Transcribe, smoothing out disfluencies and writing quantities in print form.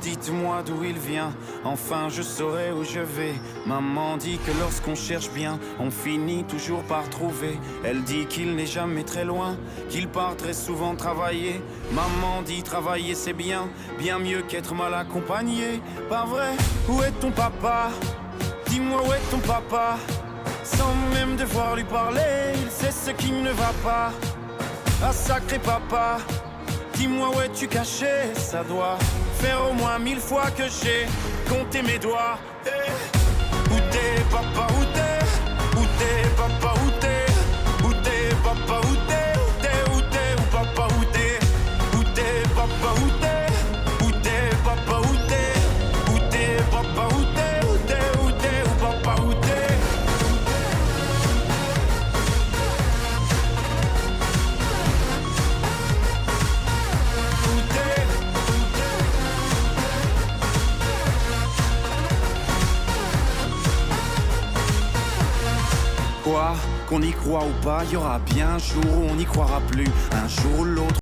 Dites-moi d'où il vient, enfin je saurai où je vais. Maman dit que lorsqu'on cherche bien, on finit toujours par trouver. Elle dit qu'il n'est jamais très loin, qu'il part très souvent travailler. Maman dit travailler c'est bien, bien mieux qu'être mal accompagné. Pas vrai? Où est ton papa? Dis-moi où est ton papa? Sans même devoir lui parler, il sait ce qui ne va pas. Ah sacré papa, dis-moi où es-tu caché? Ça doit faire au moins 1000 fois que j'ai compté mes doigts. Hey. Où t'es papa, où t'es? Où t'es papa, où t'es? Où t'es papa, où t'es? Où t'es, où t'es, où papa, où t'es? Où t'es papa, où t'es? Où t'es papa, où t'es? Où t'es papa, où t'es? Où t'es, où t'es, où papa, où t'es? Quoi, qu'on y croit ou pas, y aura bien un jour où on n'y croira plus. Un jour ou l'autre